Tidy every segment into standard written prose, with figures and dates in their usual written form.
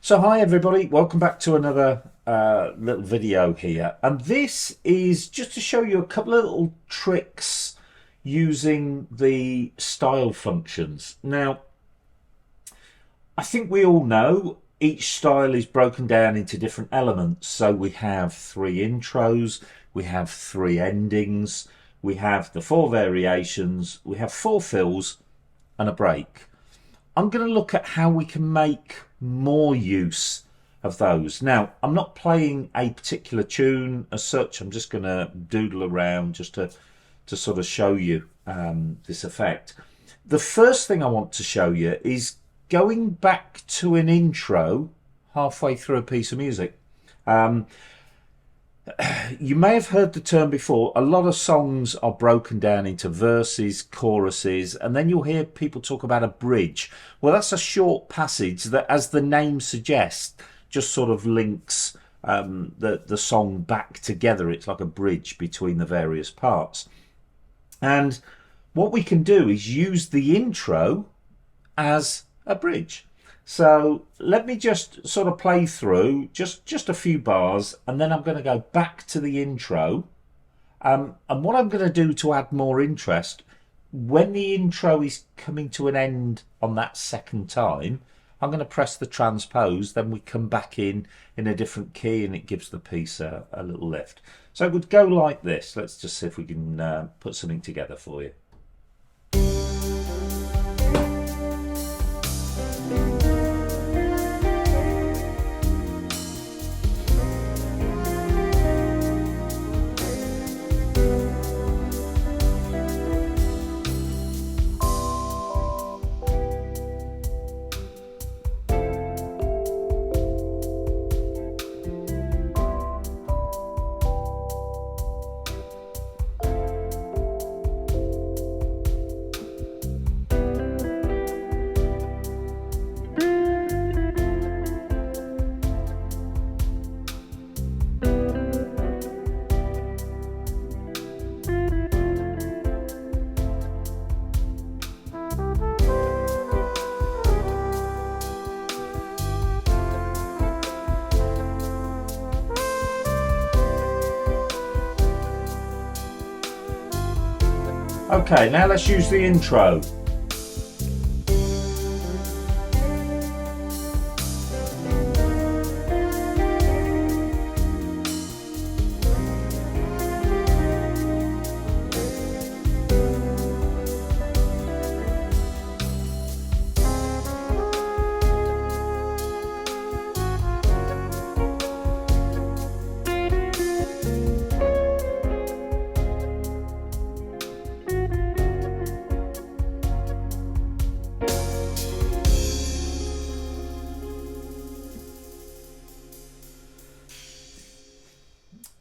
So hi everybody, welcome back to another little video here, and this is just to show you a couple of little tricks using the style functions. Now, I think we all know each style is broken down into different elements. So we have three intros, we have three endings, we have the four variations, we have four fills and a break. I'm going to look at how we can make more use of those. Now, I'm not playing a particular tune as such. I'm just going to doodle around just to sort of show you this effect. The first thing I want to show you is going back to an intro halfway through a piece of music. You may have heard the term before. A lot of songs are broken down into verses, choruses, and then you'll hear people talk about a bridge. Well, that's a short passage that, as the name suggests, just sort of links the song back together. It's like a bridge between the various parts. And what we can do is use the intro as a bridge. So let me just sort of play through just a few bars, and then I'm going to go back to the intro. And what I'm going to do to add more interest, when the intro is coming to an end on that second time, I'm going to press the transpose, then we come back in a different key and it gives the piece a little lift. So it would go like this. Let's just see if we can put something together for you. Okay, now let's use the intro.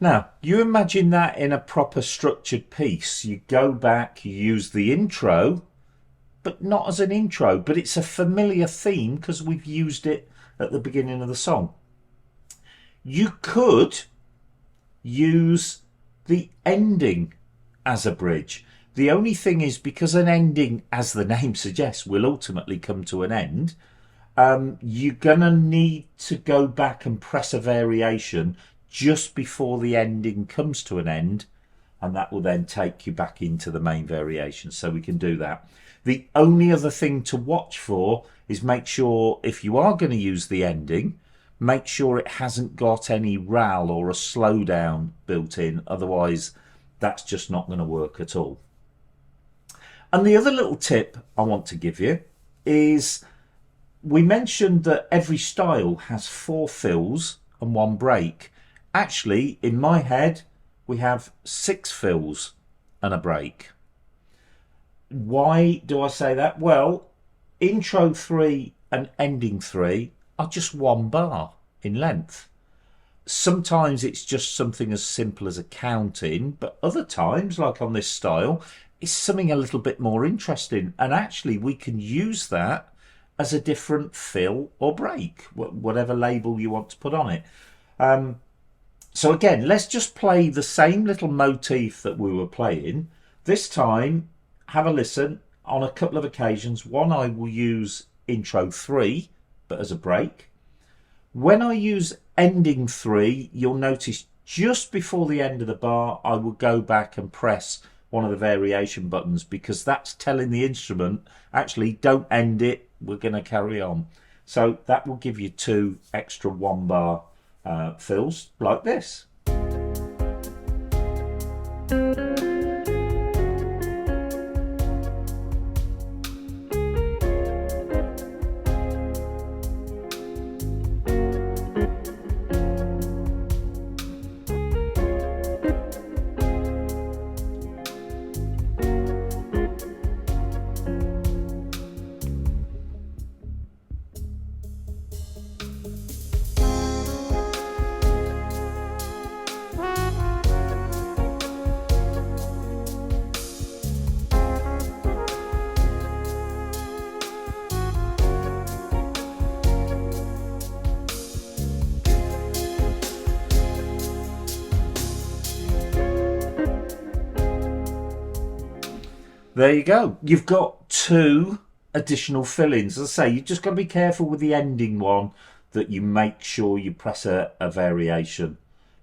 Now, you imagine that in a proper structured piece. You go back, you use the intro, but not as an intro, but it's a familiar theme because we've used it at the beginning of the song. You could use the ending as a bridge. The only thing is, because an ending, as the name suggests, will ultimately come to an end, you're going to need to go back and press a variation just before the ending comes to an end, and that will then take you back into the main variation. So we can do that. The only other thing to watch for is make sure, if you are going to use the ending, make sure it hasn't got any RAL or a slowdown built in. Otherwise, that's just not going to work at all. And the other little tip I want to give you is, we mentioned that every style has four fills and one break. Actually, in my head, we have six fills and a break. Why do I say that? Well, intro 3 and ending 3 are just one bar in length. Sometimes it's just something as simple as a counting, but other times, like on this style, it's something a little bit more interesting. And actually, we can use that as a different fill or break, whatever label you want to put on it. So again, let's just play the same little motif that we were playing. This time, have a listen. On a couple of occasions, one I will use intro 3, but as a break. When I use ending 3, you'll notice just before the end of the bar, I will go back and press one of the variation buttons, because that's telling the instrument, actually, don't end it, we're going to carry on. So that will give you 2 extra 1 bar fills like this. There you go. You've got 2 additional fill-ins. As I say, you've just got to be careful with the ending one, that you make sure you press a variation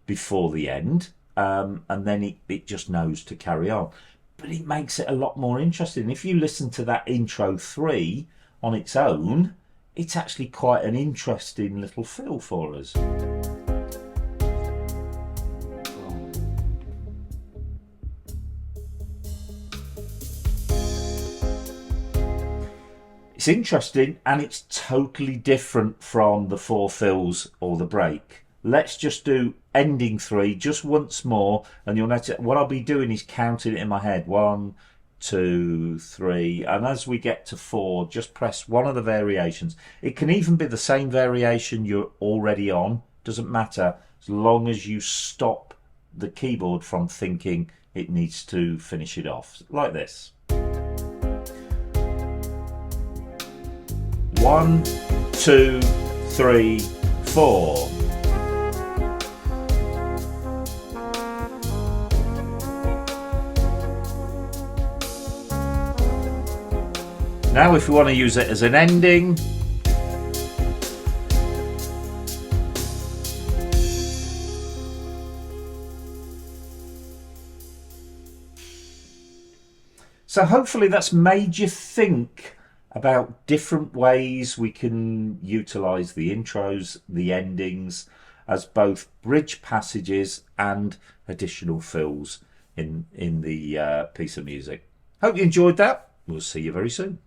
before the end, and then it just knows to carry on. But it makes it a lot more interesting. If you listen to that intro 3 on its own, it's actually quite an interesting little fill for us. It's interesting, and it's totally different from the 4 fills or the break. Let's just do ending 3 just once more, and you'll notice what I'll be doing is counting it in my head. 1, 2, 3, and as we get to 4, just press one of the variations. It can even be the same variation you're already on, doesn't matter, as long as you stop the keyboard from thinking it needs to finish it off, like this. 1, 2, 3, 4. Now if we want to use it as an ending, so hopefully that's made you think about different ways we can utilize the intros, the endings, as both bridge passages and additional fills in the piece of music. Hope you enjoyed that. We'll see you very soon.